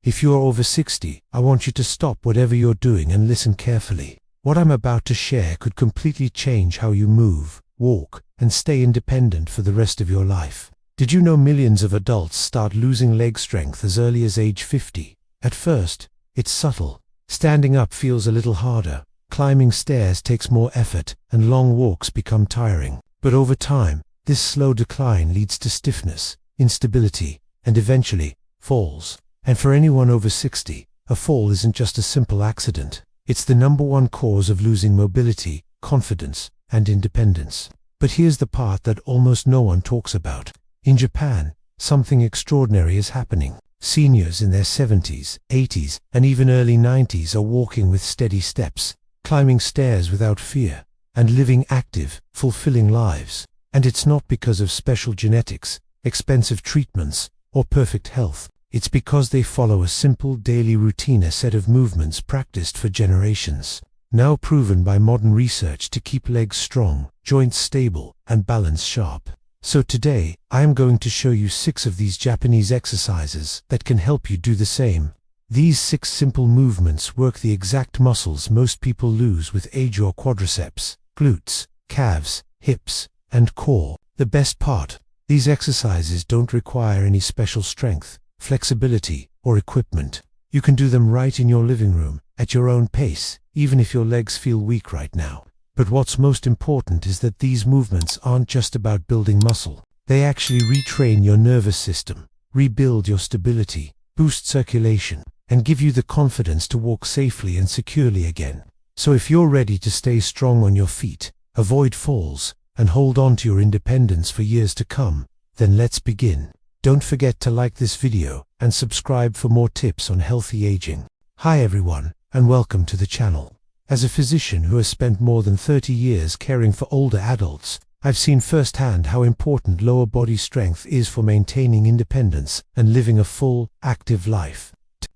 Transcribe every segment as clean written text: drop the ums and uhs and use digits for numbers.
If you are over 60, I want you to stop whatever you're doing and listen carefully. What I'm about to share could completely change how you move, walk, and stay independent for the rest of your life. Did you know millions of adults start losing leg strength as early as age 50? At first, it's subtle. Standing up feels a little harder, climbing stairs takes more effort, and long walks become tiring. But over time, this slow decline leads to stiffness, instability, and eventually, falls. And for anyone over 60, a fall isn't just a simple accident. It's the #1 cause of losing mobility, confidence, and independence. But here's the part that almost no one talks about. In Japan, something extraordinary is happening. Seniors in their 70s, 80s, and even early 90s are walking with steady steps, climbing stairs without fear, and living active, fulfilling lives. And it's not because of special genetics, expensive treatments, or perfect health. It's because they follow a simple daily routine, a set of movements practiced for generations, now proven by modern research to keep legs strong, joints stable, and balance sharp. So today, I am going to show you 6 of these Japanese exercises that can help you do the same. These 6 simple movements work the exact muscles most people lose with age: your quadriceps, glutes, calves, hips, and core. The best part, these exercises don't require any special strength, flexibility, or equipment. You can do them right in your living room, at your own pace, even if your legs feel weak right now. But what's most important is that these movements aren't just about building muscle. They actually retrain your nervous system, rebuild your stability, boost circulation, and give you the confidence to walk safely and securely again. So if you're ready to stay strong on your feet, avoid falls, and hold on to your independence for years to come, then let's begin. Don't forget to like this video and subscribe for more tips on healthy aging. Hi everyone, and welcome to the channel. As a physician who has spent more than 30 years caring for older adults, I've seen firsthand how important lower body strength is for maintaining independence and living a full, active life.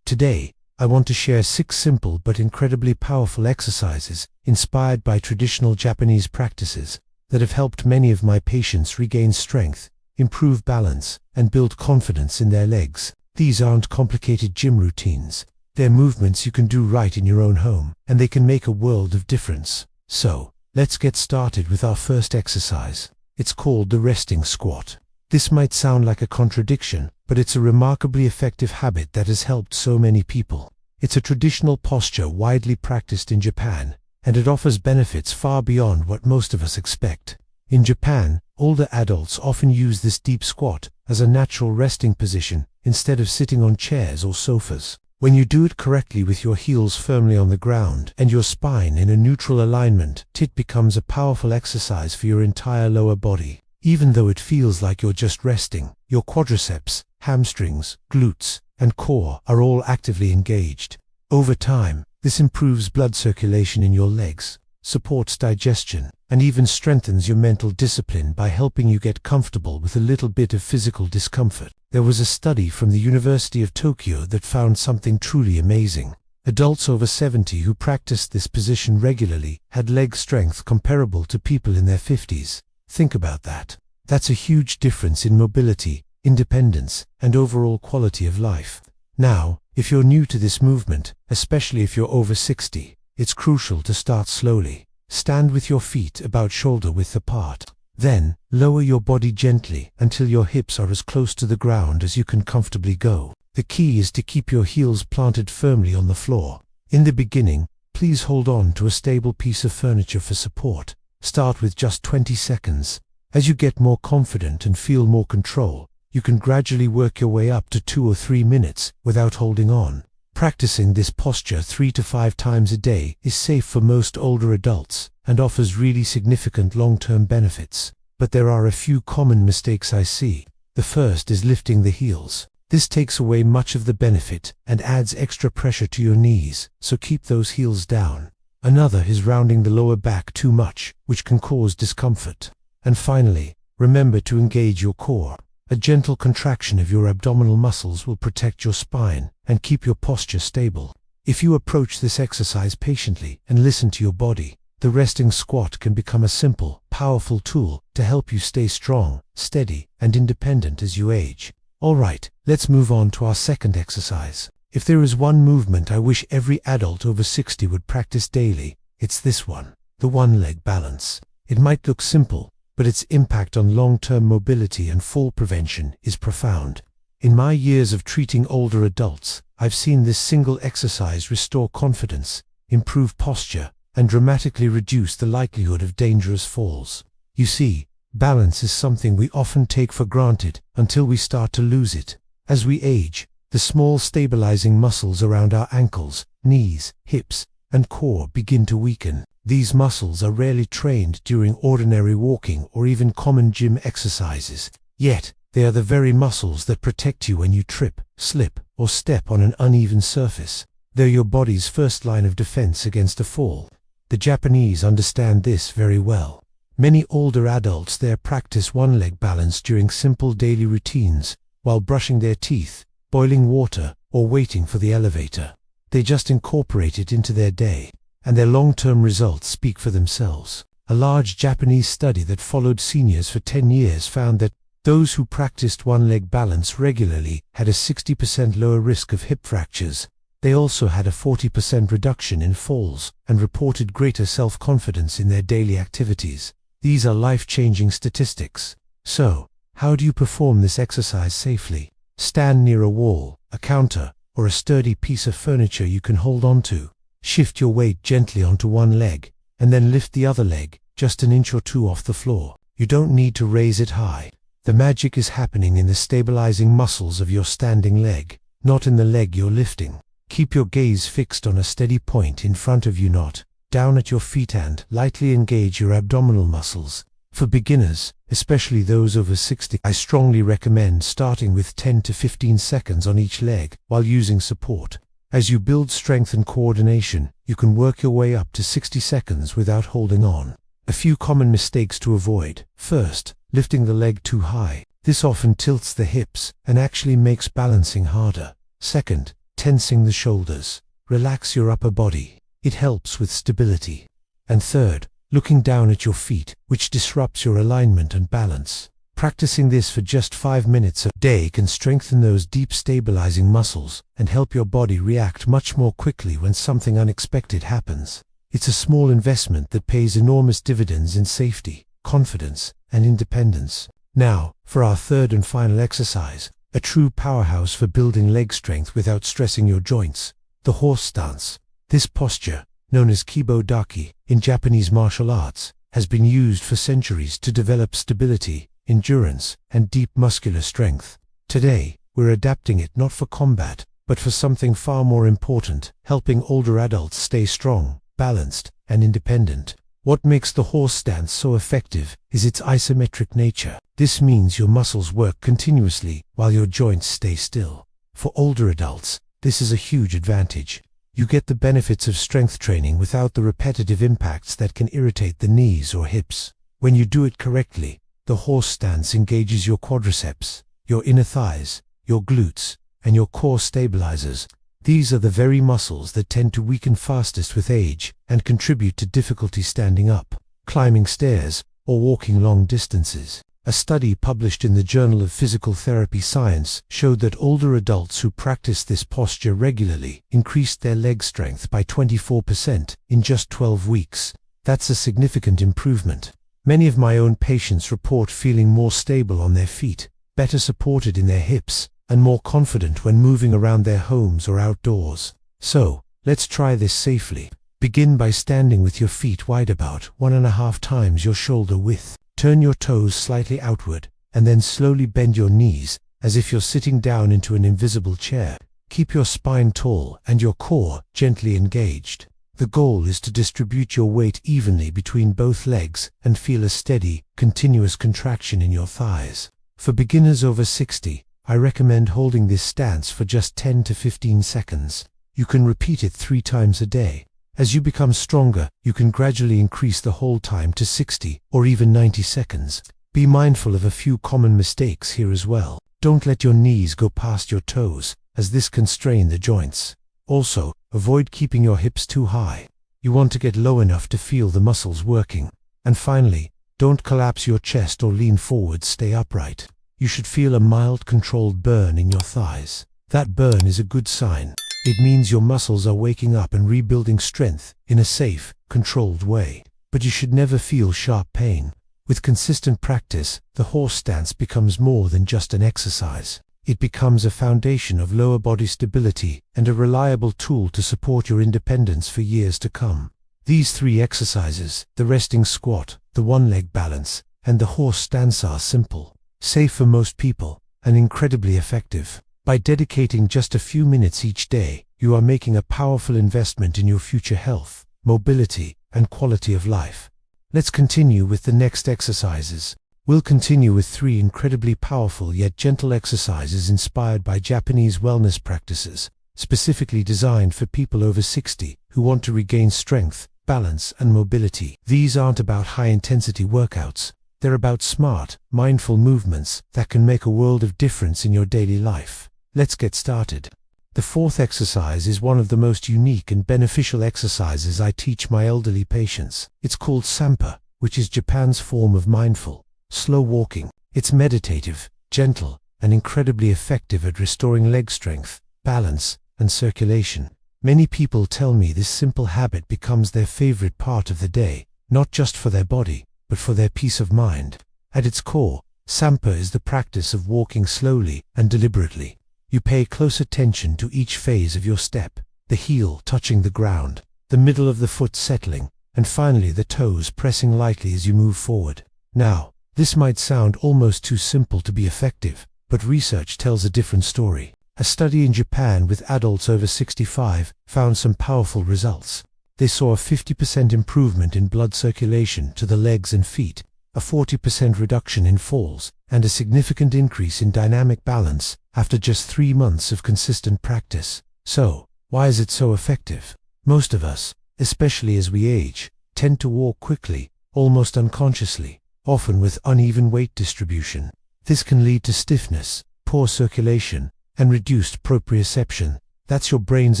Today, I want to share 6 simple but incredibly powerful exercises inspired by traditional Japanese practices that have helped many of my patients regain strength, improve balance, and build confidence in their legs. These aren't complicated gym routines. They're movements you can do right in your own home, and they can make a world of difference. So, let's get started with our first exercise. It's called the resting squat. This might sound like a contradiction, but it's a remarkably effective habit that has helped so many people. It's a traditional posture widely practiced in Japan, and it offers benefits far beyond what most of us expect. In Japan, older adults often use this deep squat as a natural resting position instead of sitting on chairs or sofas. When you do it correctly with your heels firmly on the ground and your spine in a neutral alignment, it becomes a powerful exercise for your entire lower body. Even though it feels like you're just resting, your quadriceps, hamstrings, glutes, and core are all actively engaged. Over time, this improves blood circulation in your legs, supports digestion, and even strengthens your mental discipline by helping you get comfortable with a little bit of physical discomfort. There was a study from the University of Tokyo that found something truly amazing. Adults over 70 who practiced this position regularly had leg strength comparable to people in their 50s. Think about that. That's a huge difference in mobility, independence, and overall quality of life. Now, if you're new to this movement, especially if you're over 60, it's crucial to start slowly. Stand with your feet about shoulder width apart. Then, lower your body gently until your hips are as close to the ground as you can comfortably go. The key is to keep your heels planted firmly on the floor. In the beginning, please hold on to a stable piece of furniture for support. Start with just 20 seconds. As you get more confident and feel more control, you can gradually work your way up to 2 or 3 minutes without holding on. Practicing this posture 3 to 5 times a day is safe for most older adults and offers really significant long-term benefits. But there are a few common mistakes I see. The first is lifting the heels. This takes away much of the benefit and adds extra pressure to your knees, so keep those heels down. Another is rounding the lower back too much, which can cause discomfort. And finally, remember to engage your core. A gentle contraction of your abdominal muscles will protect your spine and keep your posture stable. If you approach this exercise patiently and listen to your body, the resting squat can become a simple, powerful tool to help you stay strong, steady, and independent as you age. Alright, let's move on to our second exercise. If there is one movement I wish every adult over 60 would practice daily, it's this one, the one-leg balance. It might look simple, but its impact on long-term mobility and fall prevention is profound. In my years of treating older adults, I've seen this single exercise restore confidence, improve posture, and dramatically reduce the likelihood of dangerous falls. You see, balance is something we often take for granted until we start to lose it. As we age, the small stabilizing muscles around our ankles, knees, hips, and core begin to weaken. These muscles are rarely trained during ordinary walking or even common gym exercises. Yet, they are the very muscles that protect you when you trip, slip, or step on an uneven surface. They're your body's first line of defense against a fall. The Japanese understand this very well. Many older adults there practice one-leg balance during simple daily routines, while brushing their teeth, boiling water, or waiting for the elevator. They just incorporate it into their day, and their long-term results speak for themselves. A large Japanese study that followed seniors for 10 years found that those who practiced one-leg balance regularly had a 60% lower risk of hip fractures. They also had a 40% reduction in falls and reported greater self-confidence in their daily activities. These are life-changing statistics. So, how do you perform this exercise safely? Stand near a wall, a counter, or a sturdy piece of furniture you can hold onto. Shift your weight gently onto one leg, and then lift the other leg, just an inch or two off the floor. You don't need to raise it high. The magic is happening in the stabilizing muscles of your standing leg, not in the leg you're lifting. Keep your gaze fixed on a steady point in front of you, not down at your feet, and lightly engage your abdominal muscles. For beginners, especially those over 60, I strongly recommend starting with 10 to 15 seconds on each leg while using support. As you build strength and coordination, you can work your way up to 60 seconds without holding on. A few common mistakes to avoid. First, lifting the leg too high. This often tilts the hips and actually makes balancing harder. Second, tensing the shoulders. Relax your upper body. It helps with stability. And third, looking down at your feet, which disrupts your alignment and balance. Practicing this for just 5 minutes a day can strengthen those deep stabilizing muscles and help your body react much more quickly when something unexpected happens. It's a small investment that pays enormous dividends in safety, confidence, and independence. Now, for our third and final exercise, a true powerhouse for building leg strength without stressing your joints, the horse stance. This posture, known as kibodaki in Japanese martial arts, has been used for centuries to develop stability, endurance, and deep muscular strength. Today, we're adapting it not for combat, but for something far more important, helping older adults stay strong, balanced, and independent. What makes the horse stance so effective is its isometric nature. This means your muscles work continuously while your joints stay still. For older adults, this is a huge advantage. You get the benefits of strength training without the repetitive impacts that can irritate the knees or hips. When you do it correctly, the horse stance engages your quadriceps, your inner thighs, your glutes, and your core stabilizers. These are the very muscles that tend to weaken fastest with age and contribute to difficulty standing up, climbing stairs, or walking long distances. A study published in the Journal of Physical Therapy Science showed that older adults who practiced this posture regularly increased their leg strength by 24% in just 12 weeks. That's a significant improvement. Many of my own patients report feeling more stable on their feet, better supported in their hips, and more confident when moving around their homes or outdoors. So, let's try this safely. Begin by standing with your feet wide, about 1.5 times your shoulder width. Turn your toes slightly outward, and then slowly bend your knees, as if you're sitting down into an invisible chair. Keep your spine tall and your core gently engaged. The goal is to distribute your weight evenly between both legs and feel a steady, continuous contraction in your thighs. For beginners over 60, I recommend holding this stance for just 10 to 15 seconds. You can repeat it 3 times a day. As you become stronger, you can gradually increase the hold time to 60 or even 90 seconds. Be mindful of a few common mistakes here as well. Don't let your knees go past your toes, as this can strain the joints. Also, avoid keeping your hips too high. You want to get low enough to feel the muscles working. And finally, don't collapse your chest or lean forward, stay upright. You should feel a mild, controlled burn in your thighs. That burn is a good sign. It means your muscles are waking up and rebuilding strength in a safe, controlled way. But you should never feel sharp pain. With consistent practice, the horse stance becomes more than just an exercise. It becomes a foundation of lower body stability and a reliable tool to support your independence for years to come. These 3 exercises, the resting squat, the one-leg balance, and the horse stance, are simple, safe for most people, and incredibly effective. By dedicating just a few minutes each day, you are making a powerful investment in your future health, mobility, and quality of life. Let's continue with the next exercises. We'll continue with 3 incredibly powerful yet gentle exercises inspired by Japanese wellness practices, specifically designed for people over 60 who want to regain strength, balance, and mobility. These aren't about high-intensity workouts. They're about smart, mindful movements that can make a world of difference in your daily life. Let's get started. The 4th exercise is one of the most unique and beneficial exercises I teach my elderly patients. It's called Sampa, which is Japan's form of mindful, slow walking. It's meditative, gentle, and incredibly effective at restoring leg strength, balance, and circulation. Many people tell me this simple habit becomes their favorite part of the day, not just for their body, but for their peace of mind. At its core, Sampa is the practice of walking slowly and deliberately. You pay close attention to each phase of your step, the heel touching the ground, the middle of the foot settling, and finally the toes pressing lightly as you move forward. Now, this might sound almost too simple to be effective, but research tells a different story. A study in Japan with adults over 65 found some powerful results. They saw a 50% improvement in blood circulation to the legs and feet, a 40% reduction in falls, and a significant increase in dynamic balance after just 3 months of consistent practice. So, why is it so effective? Most of us, especially as we age, tend to walk quickly, almost unconsciously, often with uneven weight distribution. This can lead to stiffness, poor circulation, and reduced proprioception. That's your brain's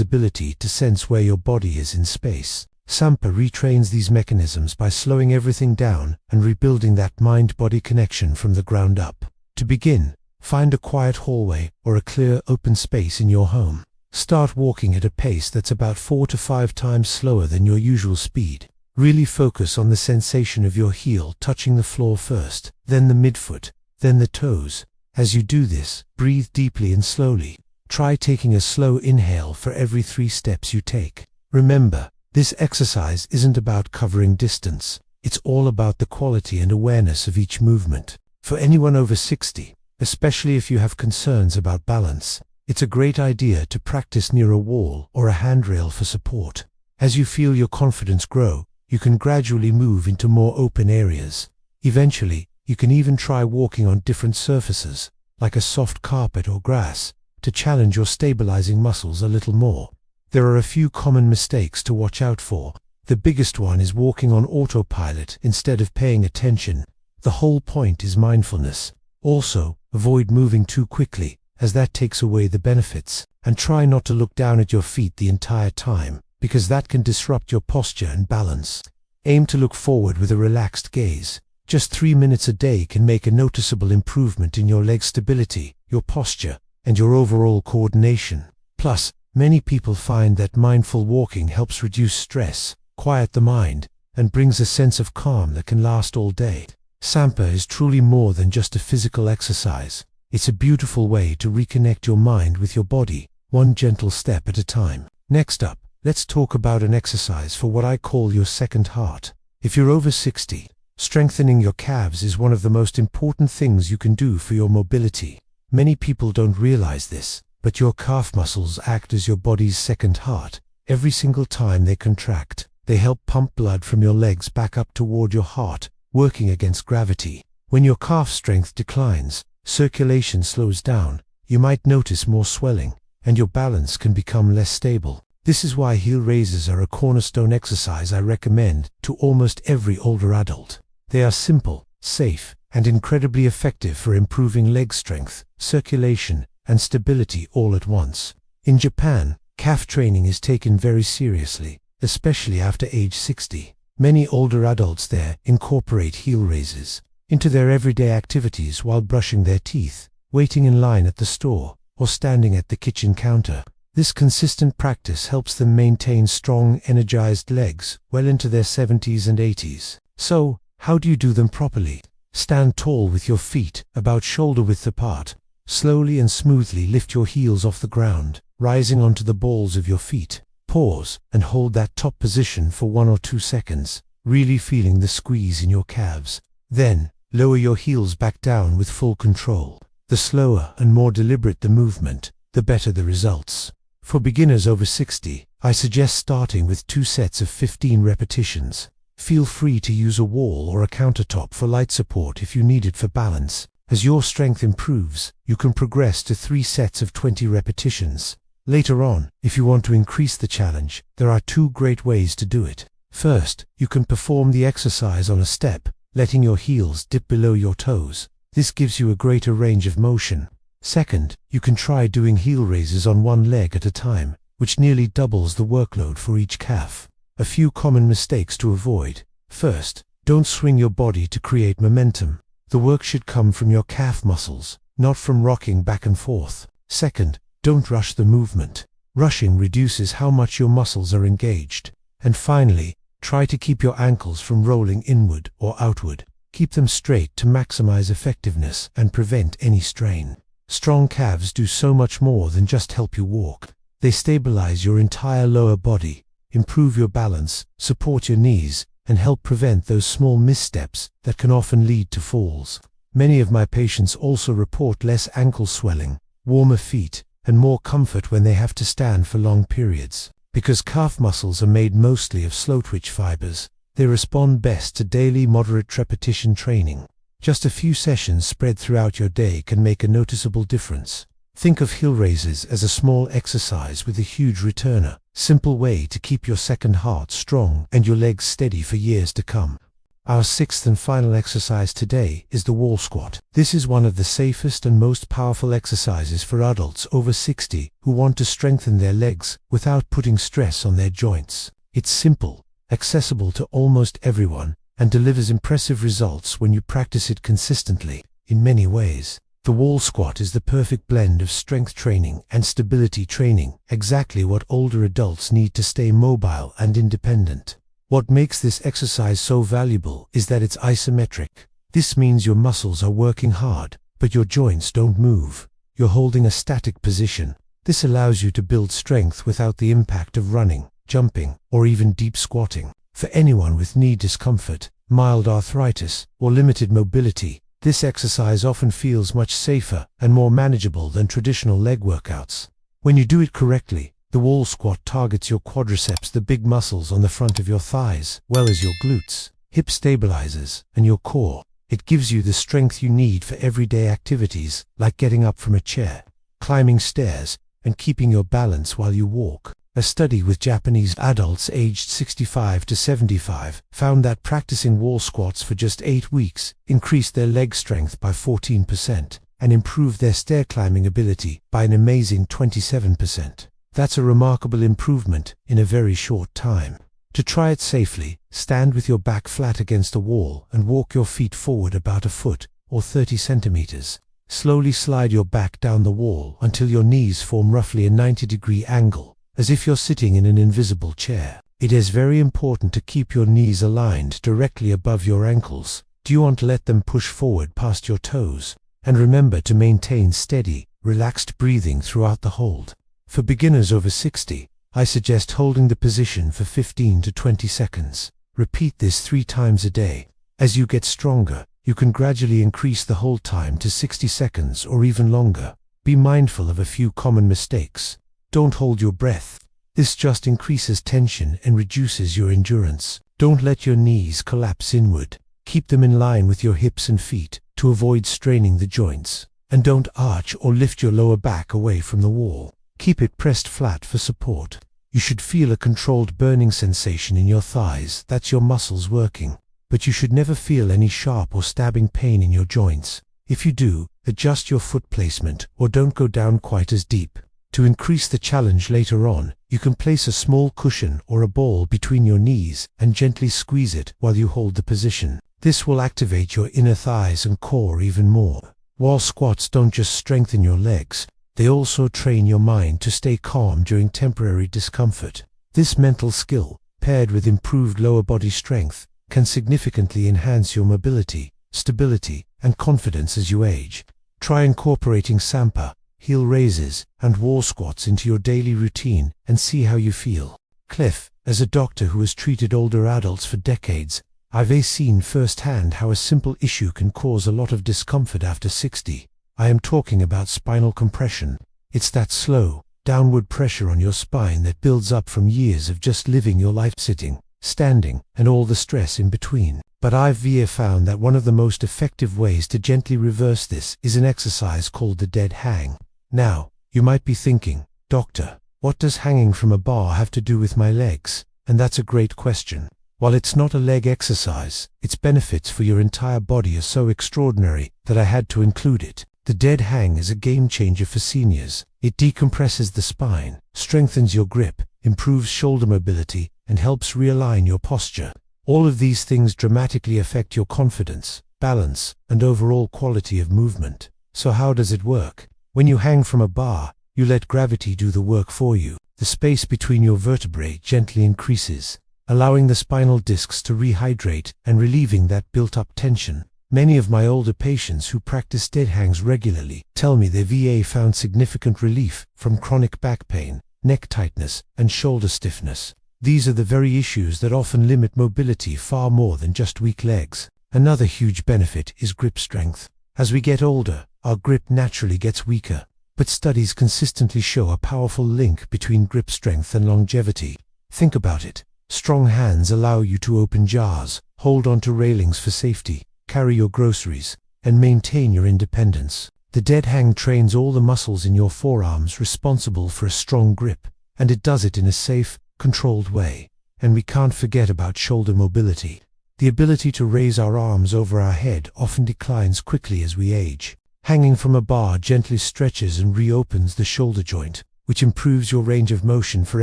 ability to sense where your body is in space. Sampa retrains these mechanisms by slowing everything down and rebuilding that mind-body connection from the ground up. To begin, find a quiet hallway or a clear, open space in your home. Start walking at a pace that's about 4 to 5 times slower than your usual speed. Really focus on the sensation of your heel touching the floor first, then the midfoot, then the toes. As you do this, breathe deeply and slowly. Try taking a slow inhale for every 3 steps you take. Remember, this exercise isn't about covering distance. It's all about the quality and awareness of each movement. For anyone over 60, especially if you have concerns about balance, it's a great idea to practice near a wall or a handrail for support. As you feel your confidence grow, you can gradually move into more open areas. Eventually, you can even try walking on different surfaces, like a soft carpet or grass, to challenge your stabilizing muscles a little more. There are a few common mistakes to watch out for. The biggest one is walking on autopilot instead of paying attention. The whole point is mindfulness. Also, avoid moving too quickly, as that takes away the benefits. And try not to look down at your feet the entire time, because that can disrupt your posture and balance. Aim to look forward with a relaxed gaze. Just 3 minutes a day can make a noticeable improvement in your leg stability, your posture, and your overall coordination. Plus, many people find that mindful walking helps reduce stress, quiet the mind, and brings a sense of calm that can last all day. Sampa is truly more than just a physical exercise. It's a beautiful way to reconnect your mind with your body, one gentle step at a time. Next up, let's talk about an exercise for what I call your second heart. If you're over 60, strengthening your calves is one of the most important things you can do for your mobility. Many people don't realize this, but your calf muscles act as your body's second heart. Every single time they contract, they help pump blood from your legs back up toward your heart, working against gravity. When your calf strength declines, circulation slows down, you might notice more swelling, and your balance can become less stable. This is why heel raises are a cornerstone exercise I recommend to almost every older adult. They are simple, safe, and incredibly effective for improving leg strength, circulation, and stability all at once. In Japan, calf training is taken very seriously, especially after age 60. Many older adults there incorporate heel raises into their everyday activities while brushing their teeth, waiting in line at the store, or standing at the kitchen counter. This consistent practice helps them maintain strong, energized legs well into their 70s and 80s. So, how do you do them properly? Stand tall with your feet about shoulder width apart. Slowly and smoothly lift your heels off the ground, rising onto the balls of your feet. Pause and hold that top position for 1 or 2 seconds, really feeling the squeeze in your calves. Then, lower your heels back down with full control. The slower and more deliberate the movement, the better the results. For beginners over 60, I suggest starting with 2 sets of 15 repetitions. Feel free to use a wall or a countertop for light support if you need it for balance. As your strength improves, you can progress to 3 sets of 20 repetitions. Later on, if you want to increase the challenge, there are 2 great ways to do it. First, you can perform the exercise on a step, letting your heels dip below your toes. This gives you a greater range of motion. Second, you can try doing heel raises on one leg at a time, which nearly doubles the workload for each calf. A few common mistakes to avoid. First, don't swing your body to create momentum. The work should come from your calf muscles, not from rocking back and forth. Second, don't rush the movement. Rushing reduces how much your muscles are engaged. And finally, try to keep your ankles from rolling inward or outward. Keep them straight to maximize effectiveness and prevent any strain. Strong calves do so much more than just help you walk. They stabilize your entire lower body, improve your balance, support your knees, and help prevent those small missteps that can often lead to falls. Many of my patients also report less ankle swelling, warmer feet, and more comfort when they have to stand for long periods. Because calf muscles are made mostly of slow-twitch fibers, they respond best to daily moderate repetition training. Just a few sessions spread throughout your day can make a noticeable difference. Think of heel raises as a small exercise with a huge returner. Simple way to keep your second heart strong and your legs steady for years to come. Our 6th and final exercise today is the wall squat. This is one of the safest and most powerful exercises for adults over 60 who want to strengthen their legs without putting stress on their joints. It's simple, accessible to almost everyone, and delivers impressive results when you practice it consistently. In many ways, the wall squat is the perfect blend of strength training and stability training, exactly what older adults need to stay mobile and independent. What makes this exercise so valuable is that it's isometric. This means your muscles are working hard, but your joints don't move. You're holding a static position. This allows you to build strength without the impact of running, jumping, or even deep squatting. For anyone with knee discomfort, mild arthritis, or limited mobility, this exercise often feels much safer and more manageable than traditional leg workouts. When you do it correctly, the wall squat targets your quadriceps, the big muscles on the front of your thighs, well as your glutes, hip stabilizers, and your core. It gives you the strength you need for everyday activities like getting up from a chair, climbing stairs, and keeping your balance while you walk. A study with Japanese adults aged 65 to 75 found that practicing wall squats for just 8 weeks increased their leg strength by 14% and improved their stair climbing ability by an amazing 27%. That's a remarkable improvement in a very short time. To try it safely, stand with your back flat against a wall and walk your feet forward about a foot or 30 centimeters. Slowly slide your back down the wall until your knees form roughly a 90-degree angle, as if you're sitting in an invisible chair. It is very important to keep your knees aligned directly above your ankles. Do you want to let them push forward past your toes? And remember to maintain steady, relaxed breathing throughout the hold. For beginners over 60, I suggest holding the position for 15 to 20 seconds. Repeat this 3 times a day. As you get stronger, you can gradually increase the hold time to 60 seconds or even longer. Be mindful of a few common mistakes. Don't hold your breath. This just increases tension and reduces your endurance. Don't let your knees collapse inward. Keep them in line with your hips and feet to avoid straining the joints. And don't arch or lift your lower back away from the wall. Keep it pressed flat for support. You should feel a controlled burning sensation in your thighs. That's your muscles working. But you should never feel any sharp or stabbing pain in your joints. If you do, adjust your foot placement or don't go down quite as deep. To increase the challenge later on, you can place a small cushion or a ball between your knees and gently squeeze it while you hold the position. This will activate your inner thighs and core even more. Wall squats don't just strengthen your legs, They also train your mind to stay calm during temporary discomfort. This mental skill, paired with improved lower body strength, can significantly enhance your mobility, stability, and confidence as you age. Try incorporating Sampa, heel raises, and wall squats into your daily routine and see how you feel. Cliff, as a doctor who has treated older adults for decades, I've seen firsthand how a simple issue can cause a lot of discomfort after 60. I am talking about spinal compression. It's that slow, downward pressure on your spine that builds up from years of just living your life sitting, standing, and all the stress in between. But I've found that one of the most effective ways to gently reverse this is an exercise called the dead hang. Now, you might be thinking, Doctor, what does hanging from a bar have to do with my legs? And that's a great question. While it's not a leg exercise, its benefits for your entire body are so extraordinary that I had to include it. The dead hang is a game changer for seniors. It decompresses the spine, strengthens your grip, improves shoulder mobility, and helps realign your posture. All of these things dramatically affect your confidence, balance, and overall quality of movement. So how does it work? When you hang from a bar, you let gravity do the work for you. The space between your vertebrae gently increases, allowing the spinal discs to rehydrate and relieving that built-up tension. Many of my older patients who practice dead hangs regularly tell me they've found significant relief from chronic back pain, neck tightness, and shoulder stiffness. These are the very issues that often limit mobility far more than just weak legs. Another huge benefit is grip strength. As we get older, our grip naturally gets weaker, but studies consistently show a powerful link between grip strength and longevity. Think about it. Strong hands allow you to open jars, hold onto railings for safety, carry your groceries, and maintain your independence. The dead hang trains all the muscles in your forearms responsible for a strong grip, and it does it in a safe, controlled way. And we can't forget about shoulder mobility. The ability to raise our arms over our head often declines quickly as we age. Hanging from a bar gently stretches and reopens the shoulder joint, which improves your range of motion for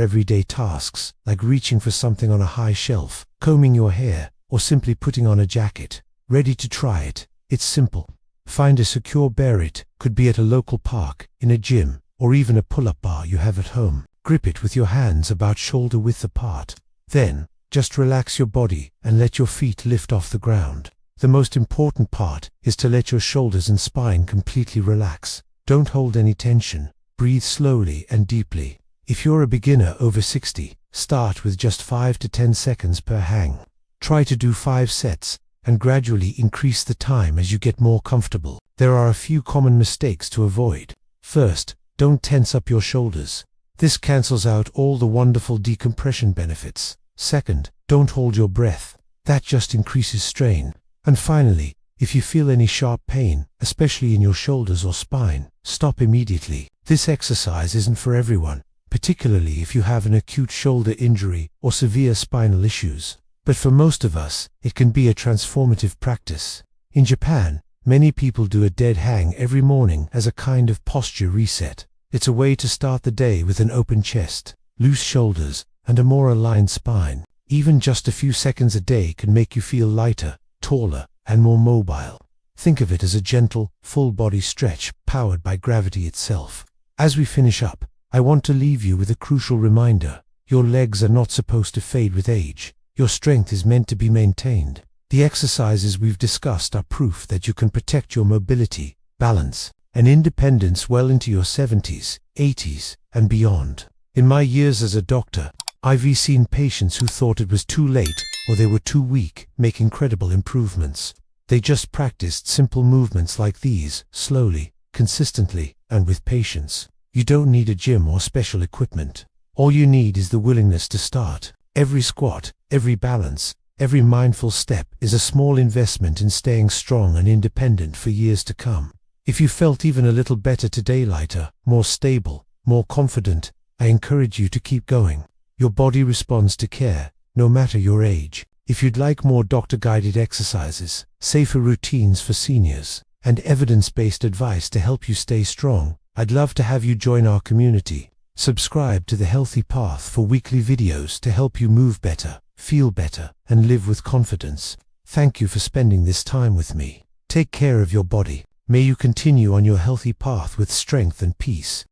everyday tasks, like reaching for something on a high shelf, combing your hair, or simply putting on a jacket. Ready to try it? It's simple. Find a secure it, could be at a local park, in a gym, or even a pull-up bar you have at home. Grip it with your hands about shoulder width apart. Then, just relax your body and let your feet lift off the ground. The most important part is to let your shoulders and spine completely relax. Don't hold any tension. Breathe slowly and deeply. If you're a beginner over 60, start with just 5 to 10 seconds per hang. Try to do 5 sets, and gradually increase the time as you get more comfortable. There are a few common mistakes to avoid. First, don't tense up your shoulders. This cancels out all the wonderful decompression benefits. Second, don't hold your breath. That just increases strain. And finally, if you feel any sharp pain, especially in your shoulders or spine, stop immediately. This exercise isn't for everyone, particularly if you have an acute shoulder injury or severe spinal issues. But for most of us, it can be a transformative practice. In Japan, many people do a dead hang every morning as a kind of posture reset. It's a way to start the day with an open chest, loose shoulders, and a more aligned spine. Even just a few seconds a day can make you feel lighter, taller, and more mobile. Think of it as a gentle, full-body stretch powered by gravity itself. As we finish up, I want to leave you with a crucial reminder. Your legs are not supposed to fade with age. Your strength is meant to be maintained. The exercises we've discussed are proof that you can protect your mobility, balance, and independence well into your 70s, 80s, and beyond. In my years as a doctor, I've seen patients who thought it was too late or they were too weak make incredible improvements. They just practiced simple movements like these, slowly, consistently, and with patience. You don't need a gym or special equipment. All you need is the willingness to start. Every squat, every balance, every mindful step is a small investment in staying strong and independent for years to come. If you felt even a little better today, lighter, more stable, more confident, I encourage you to keep going. Your body responds to care, no matter your age. If you'd like more doctor-guided exercises, safer routines for seniors, and evidence-based advice to help you stay strong, I'd love to have you join our community. Subscribe to The Healthy Path for weekly videos to help you move better, feel better, and live with confidence. Thank you for spending this time with me. Take care of your body. May you continue on your healthy path with strength and peace.